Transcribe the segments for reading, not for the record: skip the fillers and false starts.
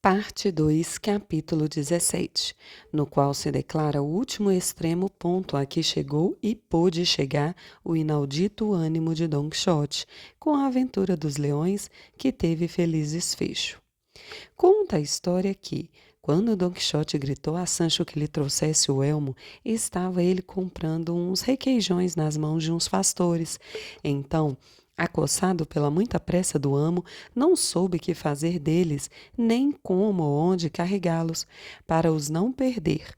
Parte 2, capítulo 17, no qual se declara o último extremo ponto a que chegou e pôde chegar o inaudito ânimo de Don Quixote, com a aventura dos leões que teve feliz desfecho. Conta a história que, quando Don Quixote gritou a Sancho que lhe trouxesse o elmo, estava ele comprando uns requeijões nas mãos de uns pastores. Então, acossado pela muita pressa do amo, não soube que fazer deles, nem como ou onde carregá-los, para os não perder,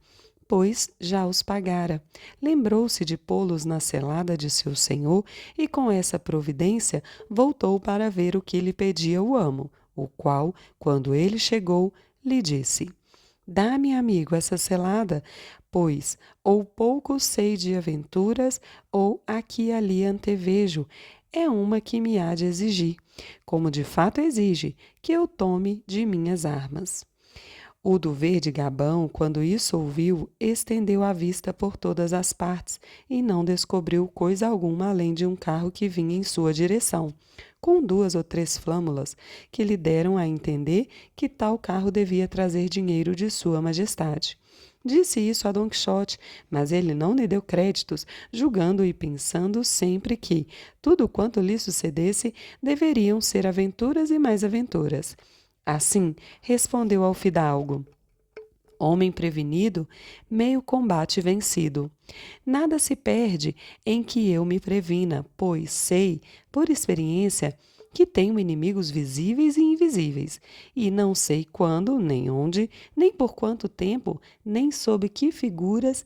pois já os pagara. Lembrou-se de pô-los na celada de seu senhor e com essa providência voltou para ver o que lhe pedia o amo, o qual, quando ele chegou, lhe disse: Dá-me, amigo, essa selada, pois ou pouco sei de aventuras, ou aqui e ali antevejo. É uma que me há de exigir, como de fato exige, que eu tome de minhas armas. O do verde Gabão, quando isso ouviu, estendeu a vista por todas as partes e não descobriu coisa alguma além de um carro que vinha em sua direção, com 2 ou 3 flâmulas que lhe deram a entender que tal carro devia trazer dinheiro de sua majestade. Disse isso a Don Quixote, mas ele não lhe deu créditos, julgando e pensando sempre que tudo quanto lhe sucedesse deveriam ser aventuras e mais aventuras. Assim, respondeu ao fidalgo: Homem prevenido, meio combate vencido. Nada se perde em que eu me previna, pois sei, por experiência, que tenho inimigos visíveis e invisíveis, e não sei quando, nem onde, nem por quanto tempo, nem sob que figuras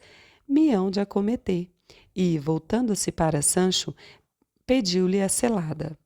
me hão de acometer. E, voltando-se para Sancho, pediu-lhe a selada.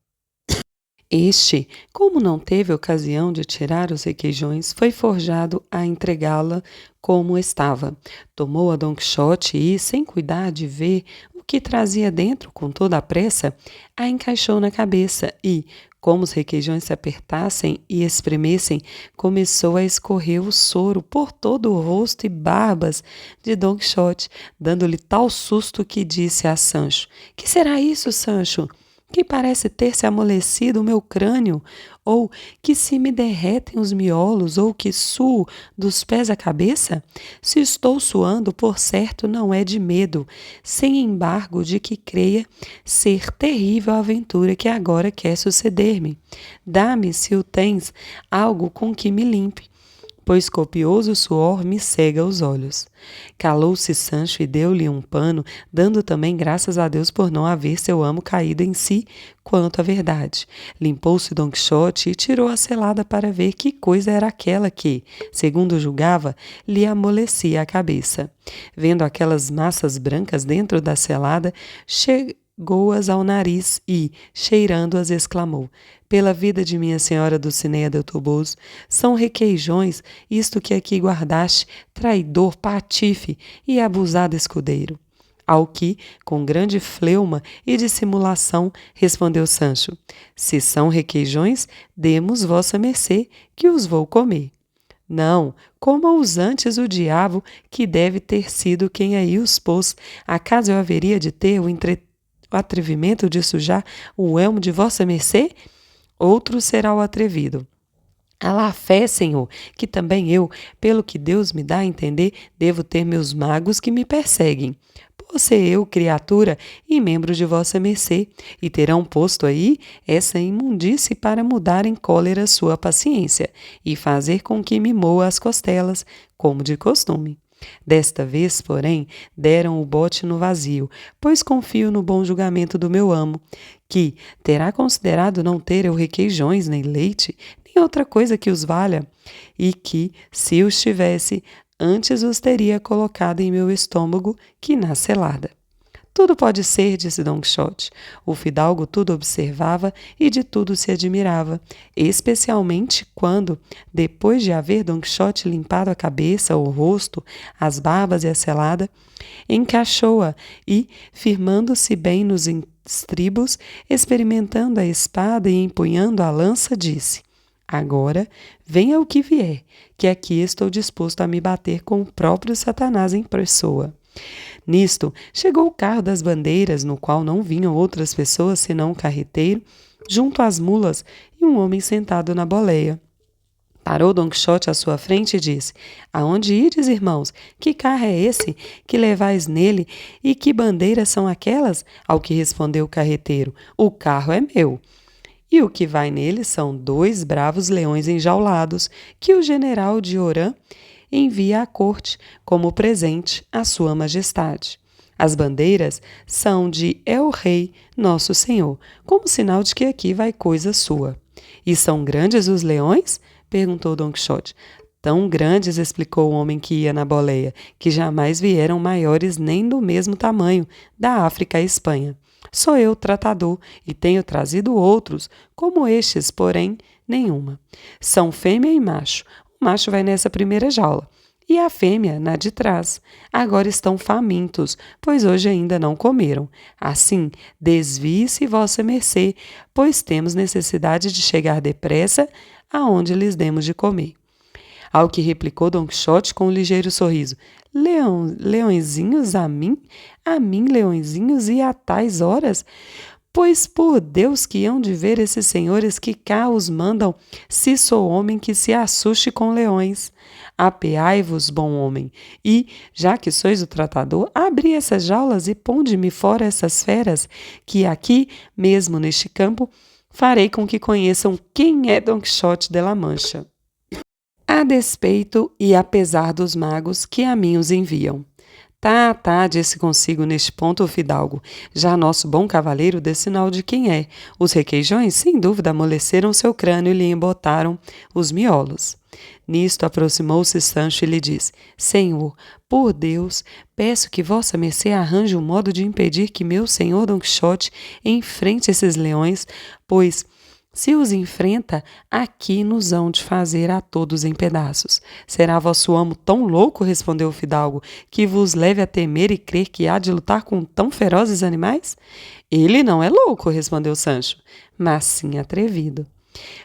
Este, como não teve ocasião de tirar os requeijões, foi forjado a entregá-la como estava. Tomou a Don Quixote e, sem cuidar de ver o que trazia dentro com toda a pressa, a encaixou na cabeça e, como os requeijões se apertassem e espremessem, começou a escorrer o soro por todo o rosto e barbas de Don Quixote, dando-lhe tal susto que disse a Sancho: Que será isso, Sancho? Que parece ter-se amolecido o meu crânio, ou que se me derretem os miolos, ou que suo dos pés à cabeça? Se estou suando, por certo, não é de medo, sem embargo de que creia ser terrível a aventura que agora quer suceder-me. Dá-me, se o tens, algo com que me limpe, pois copioso suor me cega os olhos. Calou-se Sancho e deu-lhe um pano, dando também graças a Deus por não haver seu amo caído em si quanto à verdade. Limpou-se Don Quixote e tirou a selada para ver que coisa era aquela que, segundo julgava, lhe amolecia a cabeça. Vendo aquelas massas brancas dentro da selada, chegou-as ao nariz e, cheirando-as, exclamou: Pela vida de minha senhora Dulcinea del Toboso, são requeijões, isto que aqui guardaste, traidor, patife e abusado escudeiro. Ao que, com grande fleuma e dissimulação, respondeu Sancho: Se são requeijões, demos vossa mercê, que os vou comer. Não, coma-os antes o diabo, que deve ter sido quem aí os pôs. Acaso eu haveria de ter o atrevimento de sujar o elmo de vossa mercê? Outro será o atrevido. Alá fé, Senhor, que também eu, pelo que Deus me dá a entender, devo ter meus magos que me perseguem. Por ser eu criatura e membro de vossa mercê, e terão posto aí essa imundície para mudar em cólera sua paciência, e fazer com que me moa as costelas, como de costume. Desta vez, porém, deram o bote no vazio, pois confio no bom julgamento do meu amo, que terá considerado não ter eu requeijões, nem leite, nem outra coisa que os valha, e que, se os tivesse, antes os teria colocado em meu estômago que na selada. Tudo pode ser, disse Don Quixote. O fidalgo tudo observava e de tudo se admirava, especialmente quando, depois de haver Don Quixote limpado a cabeça, o rosto, as barbas e a selada, encaixou-a e, firmando-se bem nos estribos, experimentando a espada e empunhando a lança, disse: Agora, venha o que vier, que aqui estou disposto a me bater com o próprio Satanás em pessoa. Nisto, chegou o carro das bandeiras, no qual não vinham outras pessoas senão um carreteiro, junto às mulas e um homem sentado na boleia. Parou Don Quixote à sua frente e disse: Aonde ides, irmãos? Que carro é esse que levais nele e que bandeiras são aquelas? Ao que respondeu o carreteiro: O carro é meu. E o que vai nele são 2 bravos leões enjaulados que o general de Orã envia à corte como presente à sua majestade. As bandeiras são de El Rei, nosso senhor, como sinal de que aqui vai coisa sua. E são grandes os leões? Perguntou Don Quixote. Tão grandes, explicou o homem que ia na boleia, que jamais vieram maiores nem do mesmo tamanho, da África à Espanha. Sou eu tratador e tenho trazido outros, como estes, porém, nenhuma. São fêmea e macho. O macho vai nessa primeira jaula e a fêmea na de trás. Agora estão famintos, pois hoje ainda não comeram. Assim, desvie-se vossa mercê, pois temos necessidade de chegar depressa aonde lhes demos de comer. Ao que replicou Don Quixote com um ligeiro sorriso: Leõezinhos a mim? A mim, leõezinhos, e a tais horas? Pois por Deus que hão de ver esses senhores que cá os mandam, se sou homem que se assuste com leões. Apeai-vos, bom homem, e, já que sois o tratador, abri essas jaulas e ponde-me fora essas feras, que aqui, mesmo neste campo, farei com que conheçam quem é Don Quixote de la Mancha, a despeito e apesar dos magos que a mim os enviam. Tá, disse consigo neste ponto o fidalgo. Já nosso bom cavaleiro dê sinal de quem é. Os requeijões, sem dúvida, amoleceram seu crânio e lhe embotaram os miolos. Nisto aproximou-se Sancho e lhe disse: Senhor, por Deus, peço que vossa mercê arranje um modo de impedir que meu senhor Don Quixote enfrente esses leões, pois, se os enfrenta, aqui nos hão de fazer a todos em pedaços. Será vosso amo tão louco, respondeu o fidalgo, que vos leve a temer e crer que há de lutar com tão ferozes animais? Ele não é louco, respondeu Sancho, mas sim atrevido.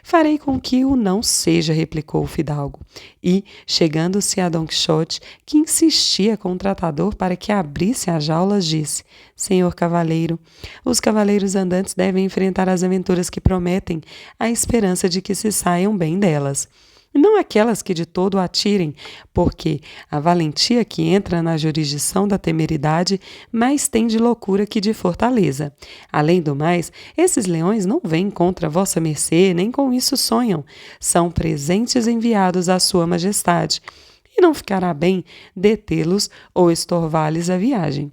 Farei com que o não seja, replicou o fidalgo, e, chegando-se a Don Quixote, que insistia com o tratador para que abrisse as jaulas, disse: Senhor cavaleiro, os cavaleiros andantes devem enfrentar as aventuras que prometem, à esperança de que se saiam bem delas. Não aquelas que de todo atirem, porque a valentia que entra na jurisdição da temeridade mais tem de loucura que de fortaleza. Além do mais, esses leões não vêm contra vossa mercê, nem com isso sonham. São presentes enviados à sua majestade, e não ficará bem detê-los ou estorvar-lhes a viagem.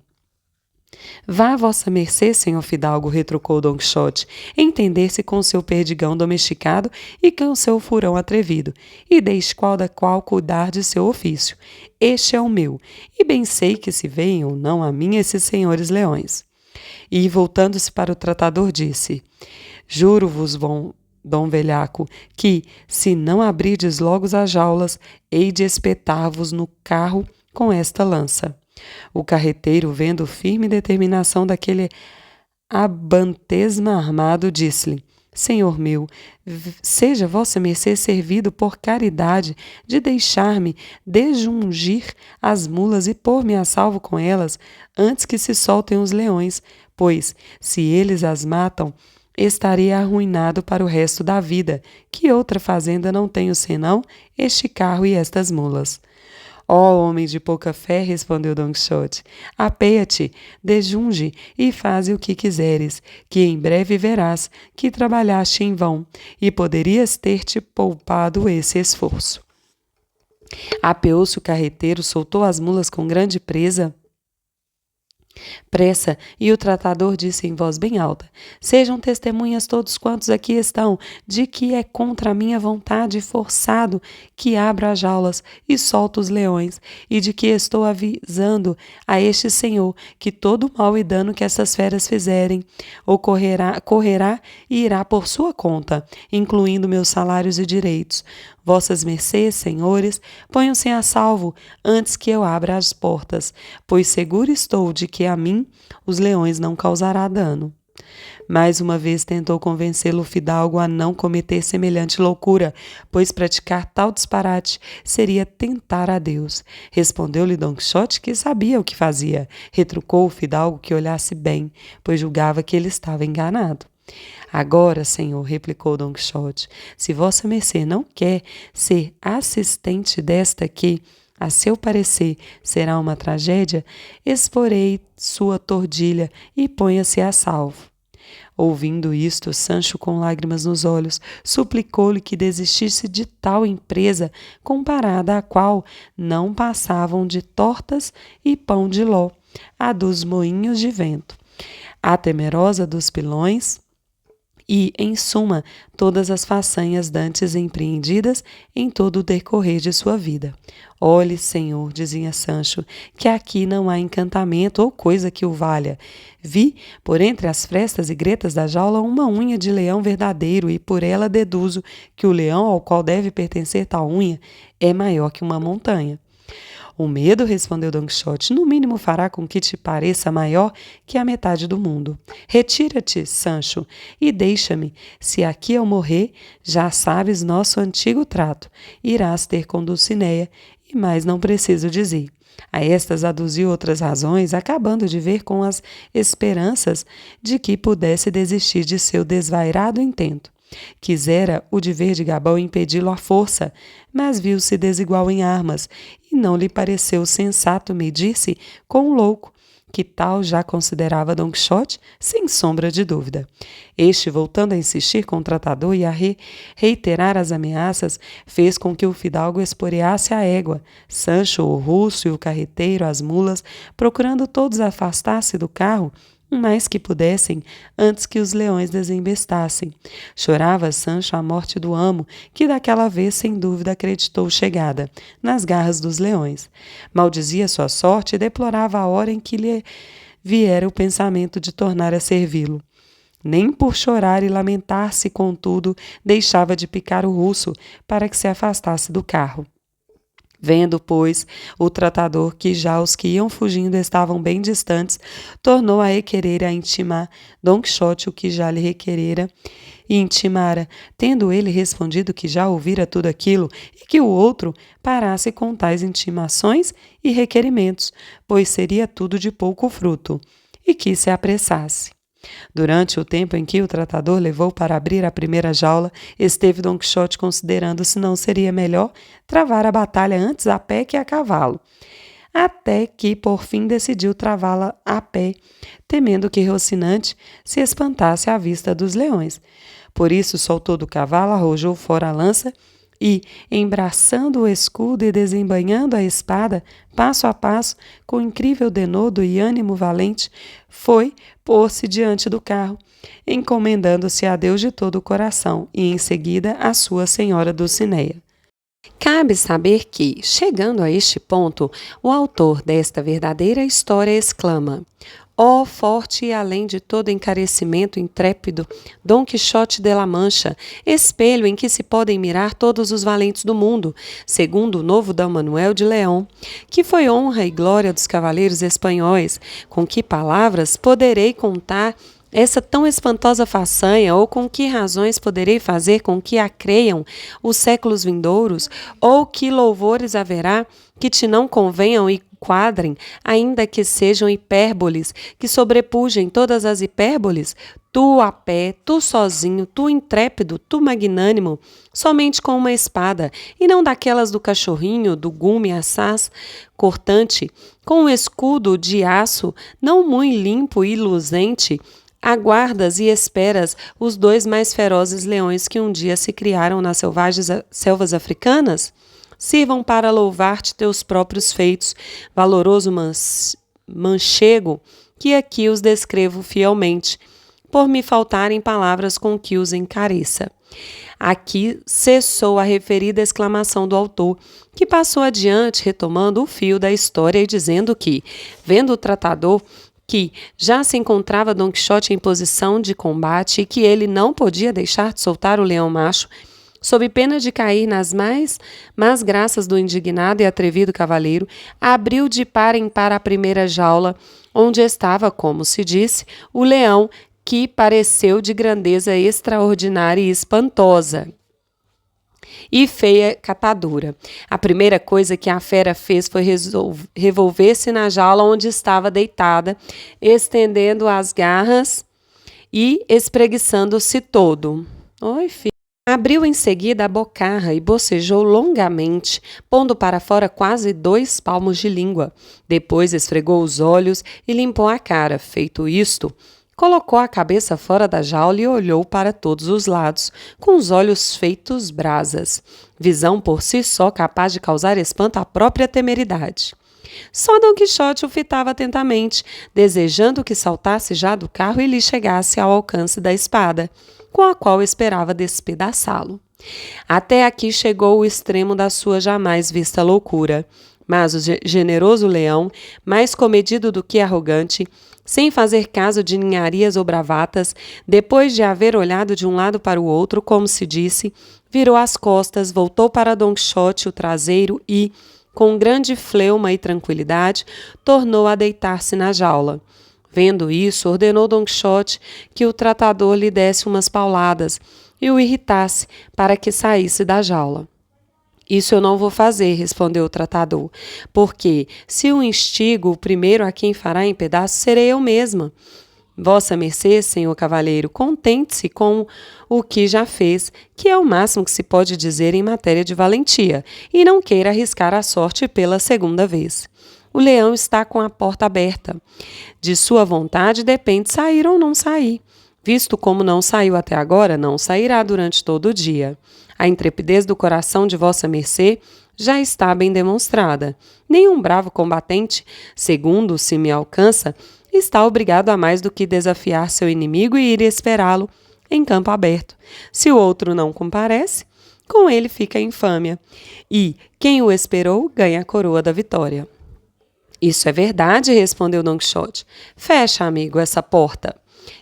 Vá a vossa mercê, senhor fidalgo, retrucou Don Quixote, entender-se com seu perdigão domesticado e com seu furão atrevido, e deixe qual da qual cuidar de seu ofício. Este é o meu, e bem sei que se veem ou não a mim esses senhores leões. E, voltando-se para o tratador, disse: Juro-vos, Dom Velhaco, que, se não abrides logo as jaulas, hei de espetar-vos no carro com esta lança. O carreteiro, vendo firme determinação daquele abantesma armado, disse-lhe: Senhor meu, seja vossa mercê servido por caridade de deixar-me desjungir as mulas e pôr-me a salvo com elas, antes que se soltem os leões, pois, se eles as matam, estarei arruinado para o resto da vida, que outra fazenda não tenho senão este carro e estas mulas. Ó homem de pouca fé, respondeu Don Quixote, apeia-te, desjunge e faze o que quiseres, que em breve verás que trabalhaste em vão e poderias ter-te poupado esse esforço. Apeou-se o carreteiro, soltou as mulas com grande pressa, e o tratador disse em voz bem alta: Sejam testemunhas todos quantos aqui estão, de que é contra a minha vontade forçado que abro as jaulas e solto os leões, e de que estou avisando a este senhor que todo mal e dano que essas feras fizerem correrá e irá por sua conta, incluindo meus salários e direitos. Vossas mercês, senhores, ponham-se a salvo antes que eu abra as portas, pois seguro estou de que a mim os leões não causará dano. Mais uma vez tentou convencê-lo o fidalgo a não cometer semelhante loucura, pois praticar tal disparate seria tentar a Deus. Respondeu-lhe Don Quixote que sabia o que fazia. Retrucou o fidalgo que olhasse bem, pois julgava que ele estava enganado. Agora, senhor, replicou Dom Quixote, se vossa mercê não quer ser assistente desta que, a seu parecer, será uma tragédia, exporei sua tordilha e ponha-se a salvo. Ouvindo isto, Sancho, com lágrimas nos olhos, suplicou-lhe que desistisse de tal empresa, comparada à qual não passavam de tortas e pão de ló, a dos moinhos de vento, a temerosa dos pilões e, em suma, todas as façanhas dantes empreendidas em todo o decorrer de sua vida. Olhe, senhor, dizia Sancho, que aqui não há encantamento ou coisa que o valha. Vi, por entre as frestas e gretas da jaula, uma unha de leão verdadeiro e por ela deduzo que o leão ao qual deve pertencer tal unha é maior que uma montanha. O medo, respondeu Don Quixote, no mínimo fará com que te pareça maior que a metade do mundo. Retira-te, Sancho, e deixa-me. Se aqui eu morrer, já sabes nosso antigo trato. Irás ter com Dulcinea, e mais não preciso dizer. A estas aduziu outras razões, acabando de ver com as esperanças de que pudesse desistir de seu desvairado intento. Quisera o de Verde Gabão impedi-lo à força, mas viu-se desigual em armas, e não lhe pareceu sensato medir-se com o louco, que tal já considerava Don Quixote, sem sombra de dúvida. Este, voltando a insistir com o tratador e a reiterar as ameaças, fez com que o fidalgo esporeasse a égua, Sancho, o russo e o carreteiro, as mulas, procurando todos afastar-se do carro, o mais que pudessem, antes que os leões desembestassem. Chorava Sancho a morte do amo, que daquela vez sem dúvida acreditou chegada, nas garras dos leões. Maldizia sua sorte e deplorava a hora em que lhe viera o pensamento de tornar a servi-lo. Nem por chorar e lamentar-se, contudo, deixava de picar o russo para que se afastasse do carro. Vendo, pois, o tratador que já os que iam fugindo estavam bem distantes, tornou a requerer a intimar Don Quixote o que já lhe requerera e intimara, tendo ele respondido que já ouvira tudo aquilo e que o outro parasse com tais intimações e requerimentos, pois seria tudo de pouco fruto, e que se apressasse. Durante o tempo em que o tratador levou para abrir a primeira jaula, esteve Don Quixote considerando se não seria melhor travar a batalha antes a pé que a cavalo, até que por fim decidiu travá-la a pé, temendo que Rocinante se espantasse à vista dos leões. Por isso soltou do cavalo, arrojou fora a lança e, embraçando o escudo e desembainhando a espada, passo a passo, com incrível denodo e ânimo valente, foi pôr-se diante do carro, encomendando-se a Deus de todo o coração e, em seguida, a sua senhora Dulcinea. Cabe saber que, chegando a este ponto, o autor desta verdadeira história exclama: ó forte e além de todo encarecimento intrépido, Dom Quixote de la Mancha, espelho em que se podem mirar todos os valentes do mundo, segundo o novo Dom Manuel de León, que foi honra e glória dos cavaleiros espanhóis, com que palavras poderei contar essa tão espantosa façanha, ou com que razões poderei fazer com que a creiam os séculos vindouros, ou que louvores haverá que te não convenham e quadrem, ainda que sejam hipérboles, que sobrepujem todas as hipérboles? Tu a pé, tu sozinho, tu intrépido, tu magnânimo, somente com uma espada, e não daquelas do cachorrinho, do gume assaz cortante, com um escudo de aço, não muito limpo e luzente, aguardas e esperas os dois mais ferozes leões que um dia se criaram nas selvas africanas? Sirvam para louvar-te teus próprios feitos, valoroso manchego, que aqui os descrevo fielmente, por me faltarem palavras com que os encareça. Aqui cessou a referida exclamação do autor, que passou adiante, retomando o fio da história e dizendo que, vendo o tratador que já se encontrava Don Quixote em posição de combate e que ele não podia deixar de soltar o leão macho, sob pena de cair nas mais graças do indignado e atrevido cavaleiro, abriu de par em par a primeira jaula, onde estava, como se disse, o leão, que pareceu de grandeza extraordinária e espantosa e feia catadura. A primeira coisa que a fera fez foi revolver-se na jaula onde estava deitada, estendendo as garras e espreguiçando-se todo. Oi, filho. Abriu em seguida a bocarra e bocejou longamente, pondo para fora quase 2 palmos de língua. Depois esfregou os olhos e limpou a cara. Feito isto, colocou a cabeça fora da jaula e olhou para todos os lados, com os olhos feitos brasas. Visão por si só capaz de causar espanto à própria temeridade. Só Dom Quixote o fitava atentamente, desejando que saltasse já do carro e lhe chegasse ao alcance da espada, com a qual esperava despedaçá-lo. Até aqui chegou o extremo da sua jamais vista loucura. Mas o generoso leão, mais comedido do que arrogante, sem fazer caso de ninharias ou bravatas, depois de haver olhado de um lado para o outro, como se disse, virou as costas, voltou para Dom Quixote o traseiro e, com grande fleuma e tranquilidade, tornou a deitar-se na jaula. Vendo isso, ordenou Dom Quixote que o tratador lhe desse umas pauladas e o irritasse para que saísse da jaula. Isso eu não vou fazer, respondeu o tratador, porque, se o instigo, o primeiro a quem fará em pedaços serei eu mesma. Vossa mercê, senhor cavalheiro, contente-se com o que já fez, que é o máximo que se pode dizer em matéria de valentia, e não queira arriscar a sorte pela segunda vez. O leão está com a porta aberta. De sua vontade depende sair ou não sair. Visto como não saiu até agora, não sairá durante todo o dia. A intrepidez do coração de vossa mercê já está bem demonstrada. Nenhum bravo combatente, segundo se me alcança, está obrigado a mais do que desafiar seu inimigo e ir esperá-lo em campo aberto. Se o outro não comparece, com ele fica a infâmia. E quem o esperou ganha a coroa da vitória. Isso é verdade, respondeu Dom Quixote. Fecha, amigo, essa porta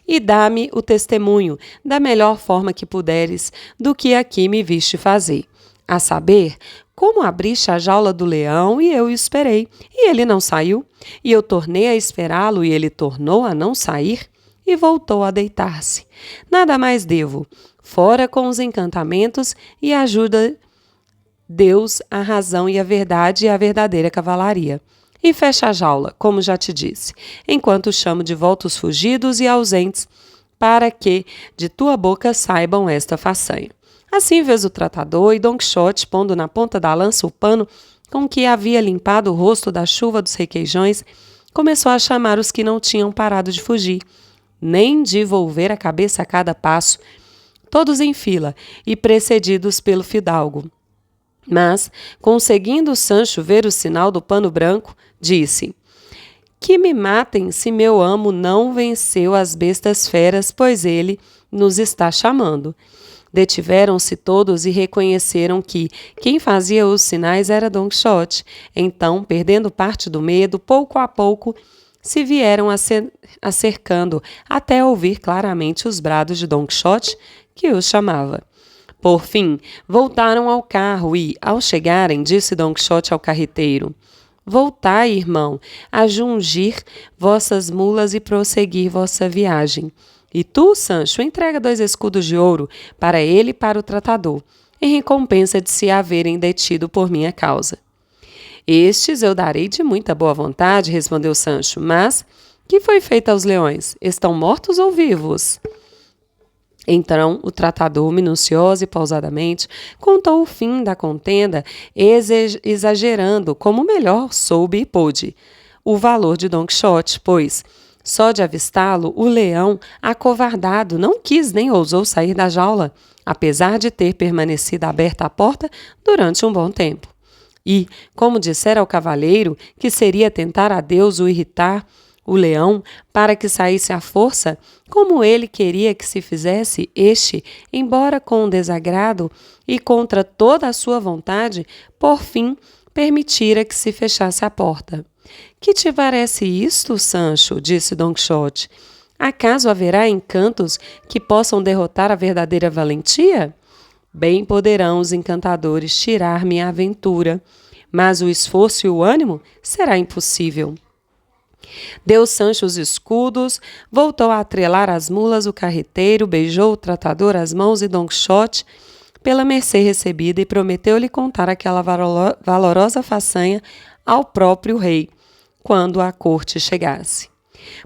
e dá-me o testemunho da melhor forma que puderes do que aqui me viste fazer. A saber, como abriste a jaula do leão e eu o esperei, e ele não saiu, e eu tornei a esperá-lo e ele tornou a não sair e voltou a deitar-se. Nada mais devo, fora com os encantamentos e ajuda Deus, a razão e a verdade e a verdadeira cavalaria. E fecha a jaula, como já te disse, enquanto chamo de volta os fugidos e ausentes, para que de tua boca saibam esta façanha. Assim fez o tratador e Dom Quixote, pondo na ponta da lança o pano com que havia limpado o rosto da chuva dos requeijões, começou a chamar os que não tinham parado de fugir, nem de volver a cabeça a cada passo, todos em fila e precedidos pelo fidalgo. Mas, conseguindo Sancho ver o sinal do pano branco, disse: Que me matem se meu amo não venceu as bestas feras, pois ele nos está chamando. Detiveram-se todos e reconheceram que quem fazia os sinais era Dom Quixote. Então, perdendo parte do medo, pouco a pouco se vieram acercando até ouvir claramente os brados de Dom Quixote, que os chamava. Por fim, voltaram ao carro e, ao chegarem, disse Dom Quixote ao carreteiro: Voltai, irmão, a jungir vossas mulas e prosseguir vossa viagem. E tu, Sancho, entrega 2 escudos de ouro para ele e para o tratador, em recompensa de se haverem detido por minha causa. Estes eu darei de muita boa vontade, respondeu Sancho, mas que foi feito aos leões? Estão mortos ou vivos? Então, o tratador, minucioso e pausadamente, contou o fim da contenda, exagerando, como melhor soube e pôde, o valor de Dom Quixote, pois, só de avistá-lo, o leão, acovardado, não quis nem ousou sair da jaula, apesar de ter permanecido aberta a porta durante um bom tempo. E, como dissera ao cavalheiro que seria tentar a Deus o irritar, o leão, para que saísse à força, como ele queria que se fizesse, este, embora com desagrado e contra toda a sua vontade, por fim, permitira que se fechasse a porta. Que te parece isto, Sancho? Disse Dom Quixote. Acaso haverá encantos que possam derrotar a verdadeira valentia? Bem poderão os encantadores tirar minha aventura, mas o esforço e o ânimo será impossível. Deu Sancho os escudos, voltou a atrelar as mulas o carreteiro, beijou o tratador as mãos e Dom Quixote pela mercê recebida e prometeu-lhe contar aquela valorosa façanha ao próprio rei, quando a corte chegasse.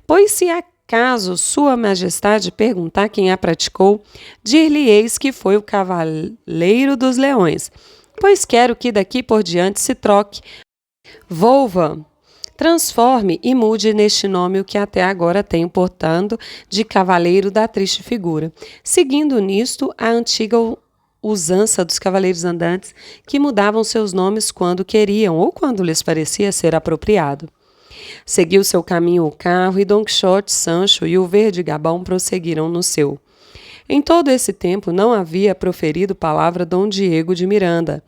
Pôs-se a caso sua majestade perguntar quem a praticou, dir-lhe-eis que foi o cavaleiro dos leões, pois quero que daqui por diante se troque, volva, transforme e mude neste nome o que até agora tenho portando de cavaleiro da triste figura, seguindo nisto a antiga usança dos cavaleiros andantes que mudavam seus nomes quando queriam ou quando lhes parecia ser apropriado. Seguiu seu caminho o carro e Don Quixote, Sancho e o verde Gabão prosseguiram no seu. Em todo esse tempo não havia proferido palavra Dom Diego de Miranda,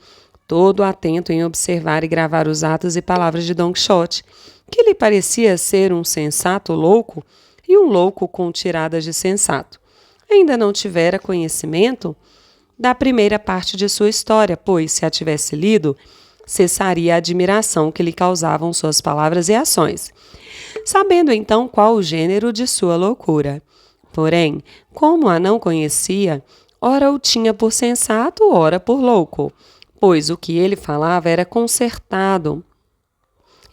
todo atento em observar e gravar os atos e palavras de Don Quixote, que lhe parecia ser um sensato louco e um louco com tiradas de sensato. Ainda não tivera conhecimento da primeira parte de sua história, pois, se a tivesse lido, cessaria a admiração que lhe causavam suas palavras e ações, sabendo então qual o gênero de sua loucura. Porém, como a não conhecia, ora o tinha por sensato, ora por louco, pois o que ele falava era concertado,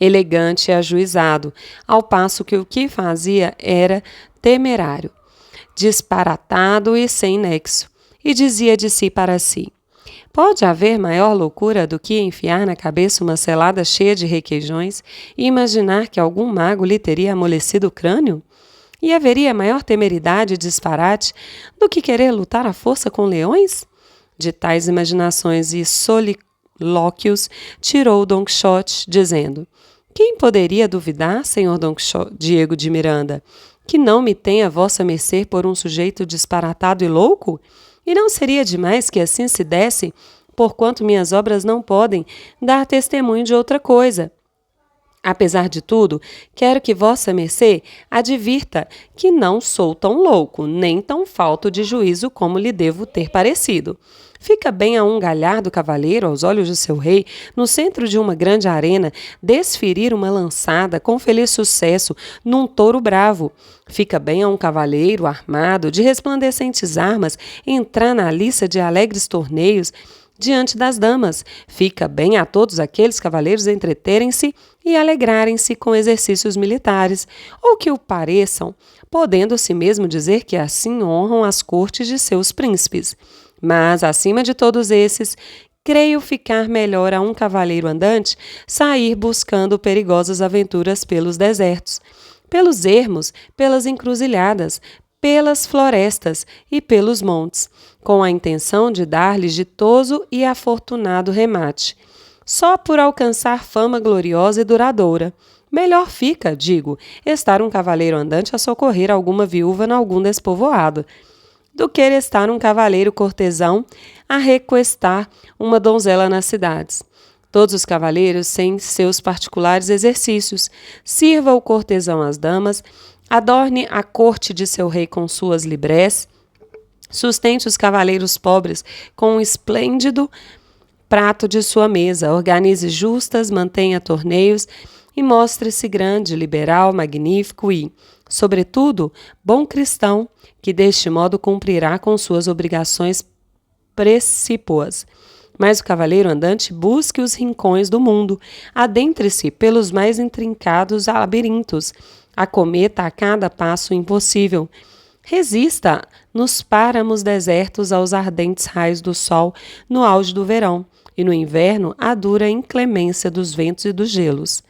elegante e ajuizado, ao passo que o que fazia era temerário, disparatado e sem nexo, e dizia de si para si: pode haver maior loucura do que enfiar na cabeça uma selada cheia de requeijões e imaginar que algum mago lhe teria amolecido o crânio? E haveria maior temeridade e disparate do que querer lutar à força com leões? De tais imaginações e solilóquios tirou Don Quixote, dizendo: quem poderia duvidar, senhor Don Quixote, Diego de Miranda, que não me tenha vossa mercê por um sujeito disparatado e louco? E não seria demais que assim se desse, porquanto minhas obras não podem dar testemunho de outra coisa. Apesar de tudo, quero que vossa mercê advirta que não sou tão louco, nem tão falto de juízo como lhe devo ter parecido. Fica bem a um galhardo cavaleiro, aos olhos de seu rei, no centro de uma grande arena, desferir uma lançada com feliz sucesso num touro bravo. Fica bem a um cavaleiro armado de resplandecentes armas entrar na liça de alegres torneios diante das damas. Fica bem a todos aqueles cavaleiros entreterem-se e alegrarem-se com exercícios militares, ou que o pareçam, podendo-se mesmo dizer que assim honram as cortes de seus príncipes. Mas, acima de todos esses, creio ficar melhor a um cavaleiro andante sair buscando perigosas aventuras pelos desertos, pelos ermos, pelas encruzilhadas, pelas florestas e pelos montes, com a intenção de dar-lhes ditoso e afortunado remate, só por alcançar fama gloriosa e duradoura. Melhor fica, digo, estar um cavaleiro andante a socorrer alguma viúva em algum despovoado, do que estar um cavaleiro cortesão a requestar uma donzela nas cidades. Todos os cavaleiros têm seus particulares exercícios. Sirva o cortesão às damas, adorne a corte de seu rei com suas librés, sustente os cavaleiros pobres com um esplêndido prato de sua mesa, organize justas, mantenha torneios e mostre-se grande, liberal, magnífico e, sobretudo, bom cristão, que deste modo cumprirá com suas obrigações precípuas. Mas o cavaleiro andante busque os rincões do mundo, adentre-se pelos mais intrincados labirintos, acometa a cada passo impossível. Resista nos páramos desertos aos ardentes raios do sol no auge do verão, e no inverno à dura inclemência dos ventos e dos gelos.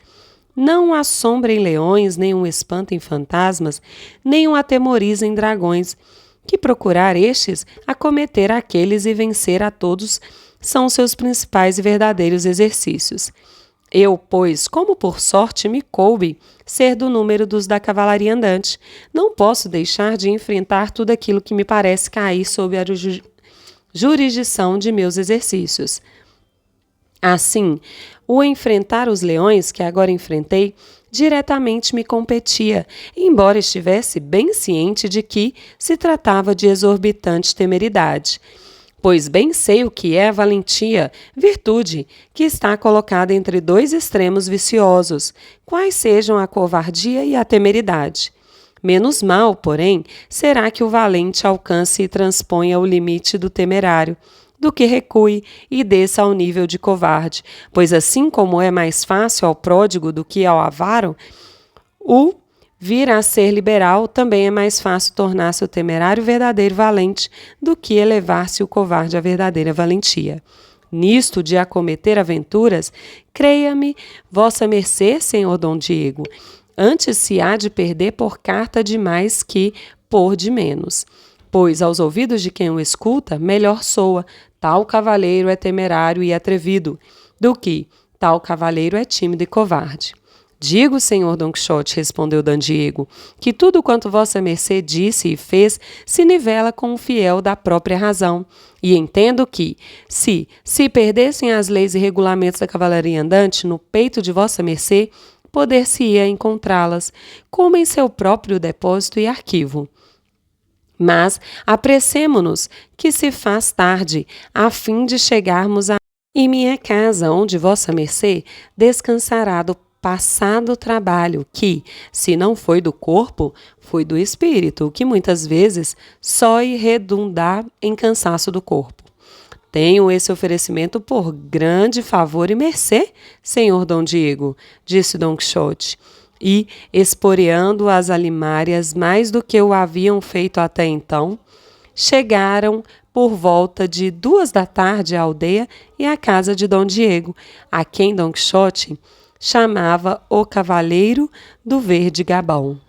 Não assombrem leões, nem um espantem fantasmas, nem um atemorizem dragões, que procurar estes, acometer aqueles e vencer a todos são seus principais e verdadeiros exercícios. Eu, pois, como por sorte me coube ser do número dos da cavalaria andante, não posso deixar de enfrentar tudo aquilo que me parece cair sob a jurisdição de meus exercícios. Assim, o enfrentar os leões que agora enfrentei diretamente me competia, embora estivesse bem ciente de que se tratava de exorbitante temeridade. Pois bem sei o que é a valentia, virtude, que está colocada entre dois extremos viciosos, quais sejam a covardia e a temeridade. Menos mal, porém, será que o valente alcance e transponha o limite do temerário, do que recue e desça ao nível de covarde, pois assim como é mais fácil ao pródigo do que ao avaro, o vir a ser liberal, também é mais fácil tornar-se o temerário verdadeiro valente do que elevar-se o covarde à verdadeira valentia. Nisto de acometer aventuras, creia-me, vossa mercê, senhor Dom Diego, antes se há de perder por carta de mais que por de menos. Pois aos ouvidos de quem o escuta, melhor soa, tal cavaleiro é temerário e atrevido, do que tal cavaleiro é tímido e covarde. Digo, senhor Don Quixote, respondeu Dan Diego, que tudo quanto vossa mercê disse e fez se nivela com o fiel da própria razão. E entendo que, se perdessem as leis e regulamentos da cavalaria andante no peito de vossa mercê, poder-se-ia encontrá-las, como em seu próprio depósito e arquivo. Mas apressemo-nos, que se faz tarde, a fim de chegarmos em minha casa, onde vossa mercê descansará do passado trabalho, que, se não foi do corpo, foi do espírito, o que muitas vezes só redundar em cansaço do corpo. Tenho esse oferecimento por grande favor e mercê, senhor Dom Diego, disse Don Quixote, e, esporeando as alimárias mais do que o haviam feito até então, chegaram por volta de 14h à aldeia e à casa de Dom Diego, a quem Don Quixote chamava o Cavaleiro do Verde Gabão.